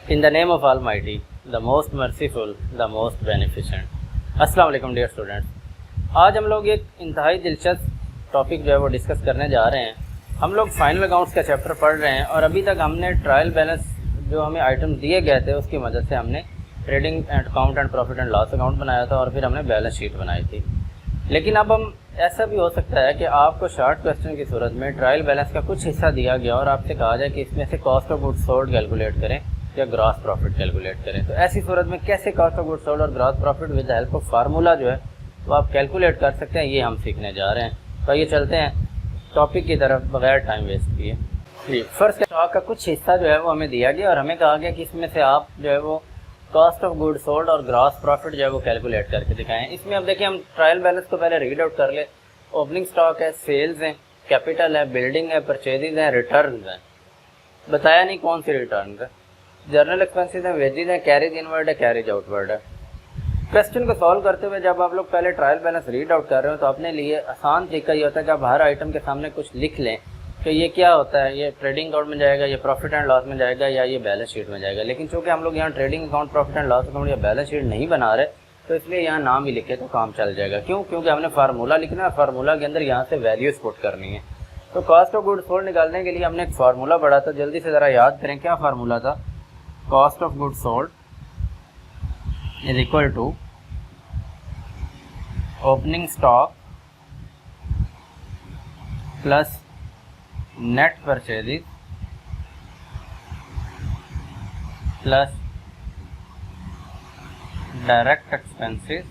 In the name of Almighty, the most merciful, the most beneficent. अस्सलाम वालेकुम dear students. आज हम लोग एक इंतहाई दिलचस्प टॉपिक जो है वो डिस्कस करने जा रहे हैं। हम लोग फाइनल अकाउंट्स का चैप्टर पढ़ रहे हैं और अभी तक हमने ट्रायल बैलेंस जो हमें आइटम दिए गए थे उसकी मदद से हमने trading account and profit and loss account बनाया था और फिर हमने बैलेंस शीट बनाई थी। लेकिन अब हम ऐसा भी हो सकता है कि आपको शॉर्ट क्वेश्चन की सूरत में ट्रायल बैलेंस का कुछ हिस्सा दिया गया और आपसे कहा जाए कि इसमें से cost of goods sold calculate करें या ग्रॉस प्रॉफिट कैलकुलेट करें। तो ऐसी सूरत में कैसे कॉस्ट ऑफ गुड्स सोल्ड और gross profit with the help of formula जो है वो आप कैलकुलेट कर सकते हैं, ये हम सीखने जा रहे हैं। तो ये चलते हैं टॉपिक की तरफ बगैर टाइम वेस्ट किए। जी, फर्स्ट स्टॉक का कुछ हिस्सा जो है वो हमें दिया गया और हमें कहा गया कि इसमें से आप जो है वो कॉस्ट ऑफ गुड्स सोल्ड और ग्रॉस प्रॉफिट जो है वो कैलकुलेट करके दिखाएं। इसमें अब देखिए हम ट्रायल बैलेंस को पहले रीड आउट कर ले। ओपनिंग स्टॉक है, सेल्स हैं, कैपिटल है, बिल्डिंग है, परचेजेज हैं, रिटर्न है। बताया नहीं कौन सी रिटर्न है। जर्नल एक्सपेंसेस हैं, वेजेज हैं, कैरेज इनवर्ड है, कैरेज आउटवर्ड है। क्वेश्चन को सॉल्व करते हुए जब आप लोग पहले ट्रायल बैलेंस रीड आउट कर रहे हो तो अपने लिए आसान तरीका ये होता है कि आप हर आइटम के सामने कुछ लिख लें कि ये क्या होता है, ये ट्रेडिंग अकाउंट में जाएगा, ये प्रॉफिट एंड लॉस में जाएगा या ये बैलेंस शीट में जाएगा। लेकिन चूँकि हम लोग यहाँ trading account, profit and loss account या बैलेंस शीट नहीं बना रहे तो इसलिए यहाँ नाम ही लिखे तो काम चल जाएगा। क्यों? क्योंकि हमने फार्मूला लिखना है, फार्मूला के अंदर यहाँ से वैल्यूज पुट करनी है। तो कॉस्ट ऑफ गुड्स सोल्ड निकालने के लिए हमने एक फार्मूला पढ़ा था, जल्दी से ज़रा याद करें क्या फार्मूला था। Cost of goods sold is equal to opening stock plus net purchases plus direct expenses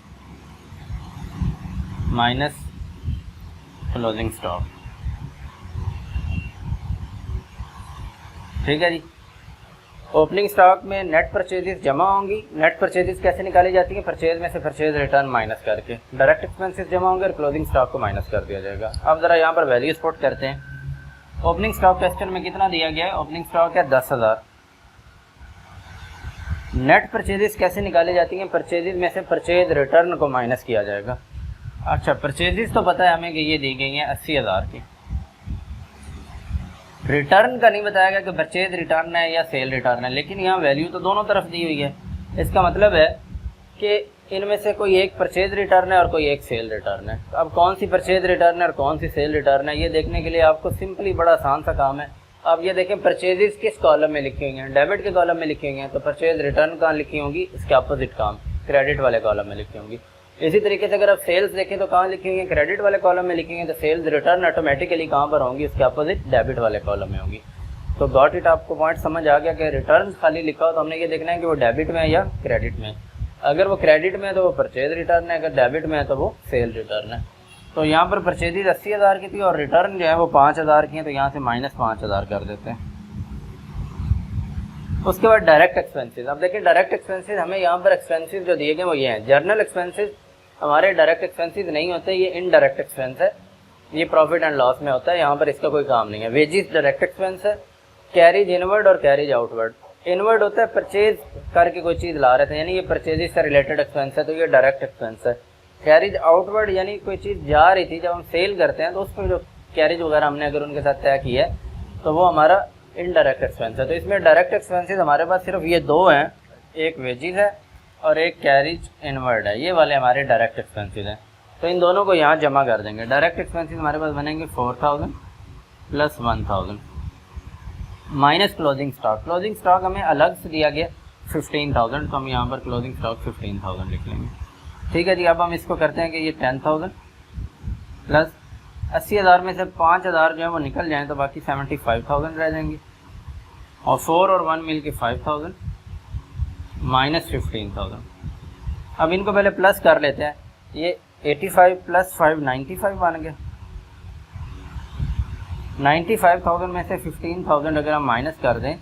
minus closing stock. ठीक है जी। ओपनिंग स्टॉक में नेट परचेजेस जमा होंगी। नेट परचेजेस कैसे निकाली जाती है? परचेज में से परचेज रिटर्न माइनस करके। डायरेक्ट एक्सपेंसेस जमा होंगे और क्लोजिंग स्टॉक को माइनस कर दिया जाएगा। अब ज़रा यहाँ पर वैल्यूज पुट करते हैं। ओपनिंग स्टॉक क्वेश्चन में कितना दिया गया है? ओपनिंग स्टॉक है 10,000। नेट परचेजेस कैसे निकाली जाती हैं? परचेजेस में से परचेज रिटर्न को माइनस किया जाएगा। अच्छा, परचेजेस तो पता है हमें कि ये दी गई हैं 80,000 की। रिटर्न का नहीं बताया गया कि परचेज रिटर्न है या सेल रिटर्न है, लेकिन यहाँ वैल्यू तो दोनों तरफ दी हुई है। इसका मतलब है कि इनमें से कोई एक परचेज रिटर्न है और कोई एक सेल रिटर्न है। तो अब कौन सी परचेज रिटर्न है और कौन सी सेल रिटर्न है ये देखने के लिए आपको सिंपली बड़ा आसान सा काम है। अब ये देखें परचेजेस किस कॉलम में लिखी हुई हैं? डेबिट के कॉलम में लिखी हुई हैं। तो परचेज रिटर्न कहाँ लिखी होंगी? इसके अपोजिट काम क्रेडिट वाले कॉलम में लिखी होंगी। इसी तरीके से अगर आप सेल्स देखें तो कहाँ लिखी हुई है? क्रेडिट वाले कॉलम में लिखी हुई है। तो सेल्स रिटर्न ऑटोमेटिकली कहाँ पर होंगी? उसके अपोजिट डेबिट वाले कॉलम में होंगी। तो गॉट इट, आपको पॉइंट समझ आ गया कि रिटर्न खाली लिखा हो तो हमने ये देखना है कि वो डेबिट में है या क्रेडिट में। अगर वो क्रेडिट में है तो वो परचेज रिटर्न है, अगर डेबिट में है तो वो सेल रिटर्न है। तो यहाँ पर परचेजेज 80,000 की थी और रिटर्न जो है वो 5,000 की है, तो यहाँ से माइनस 5,000 कर देते हैं। उसके बाद डायरेक्ट एक्सपेंसेस। अब देखिए डायरेक्ट एक्सपेंसेस हमें यहाँ पर एक्सपेंसेस जो दिए गए वो ये हैं। जर्नल एक्सपेंसेस हमारे डायरेक्ट एक्सपेंसेस नहीं होते, ये इनडायरेक्ट एक्सपेंस है, ये प्रॉफिट एंड लॉस में होता है, यहाँ पर इसका कोई काम नहीं है। वेजेस डायरेक्ट एक्सपेंस है। कैरिज इनवर्ड और कैरिज आउटवर्ड। इनवर्ड होता है परचेज करके कोई चीज़ ला रहे थे, यानी ये परचेजेस से रिलेटेड एक्सपेंस है, तो ये डायरेक्ट एक्सपेंस है। कैरिज आउटवर्ड यानी कोई चीज़ जा रही थी, जब हम सेल करते हैं तो उसमें जो कैरिज वगैरह हमने अगर उनके साथ तय किया है तो वो हमारा इनडायरेक्ट एक्सपेंस है। तो इसमें डायरेक्ट एक्सपेंसेस हमारे पास सिर्फ ये दो हैं, एक वेजेस है और एक कैरिज इनवर्ड है, ये वाले हमारे डायरेक्ट एक्सपेंसेस हैं। तो इन दोनों को यहाँ जमा कर देंगे। डायरेक्ट एक्सपेंसेस हमारे पास बनेंगे 4,000 plus 1,000 minus closing stock. Closing stock हमें अलग से दिया गया 15,000, तो हम यहाँ पर क्लोजिंग स्टॉक 15,000 लिख लेंगे। ठीक है जी। अब हम इसको करते हैं कि ये 10,000 प्लस 80,000 में से 5,000 जो है वो निकल जाएँ तो बाकी 75,000 रह जाएंगे और 4 और 1 मिल के 5,000 माइनस 15,000। अब इनको पहले प्लस कर लेते हैं। ये 85 प्लस 5 95 बन गया। 95,000 में से 15,000 अगर हम माइनस कर दें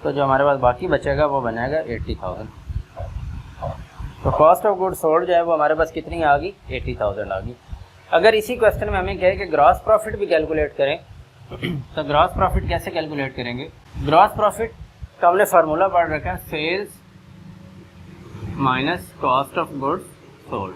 तो जो हमारे पास बाकी बचेगा वो बनेगा 80,000। तो कॉस्ट ऑफ गुड्स सोल्ड जो है वो हमारे पास कितनी आ गई? 80,000 आ गई। अगर इसी क्वेश्चन में हमें कहे कि ग्रॉस प्रॉफिट भी कैलकुलेट करें तो ग्रॉस प्रॉफिट कैसे कैलकुलेट करेंगे? ग्रॉस प्रॉफिट का हमने फार्मूला पढ़ रखा है, sales minus cost of goods sold.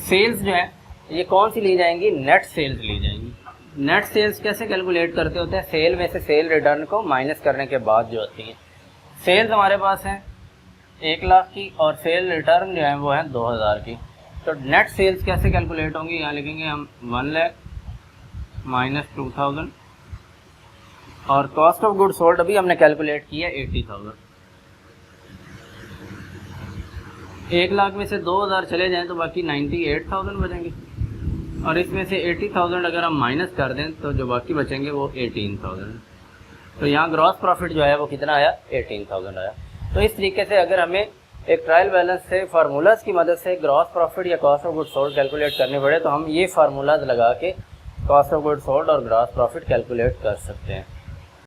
Sales जो है ये कौन सी ली जाएंगी? नेट सेल्स ली जाएंगी। नेट सेल्स कैसे कैलकुलेट करते होते हैं? सेल में से सेल रिटर्न को माइनस करने के बाद जो होती हैं। सेल्स हमारे पास हैं 1,00,000 की और सेल रिटर्न जो है वो है 2,000 की। तो नेट सेल्स कैसे कैलकुलेट होंगी, यहाँ लिखेंगे हम 1,00,000 माइनस 2,000 और कॉस्ट ऑफ गुड सोल्ड अभी हमने कैलकुलेट की है 80,000। 1,00,000 में से 2,000 चले जाएं तो बाकी 98,000 बचेंगे और इसमें से 80,000 अगर हम माइनस कर दें तो जो बाकी बचेंगे वो 18,000। तो यहाँ ग्रॉस प्रॉफिट जो है वो कितना आया, 18,000 आया। तो इस तरीके से अगर हमें एक ट्रायल बैलेंस से फार्मूलाज की मदद से ग्रॉस प्रॉफिट या cost of good sold calculate करने पड़े तो हम ये फार्मूलाज लगा के कॉस्ट ऑफ गुड सोल्ड और ग्रॉस प्रॉफिट कैलकुलेट कर सकते हैं।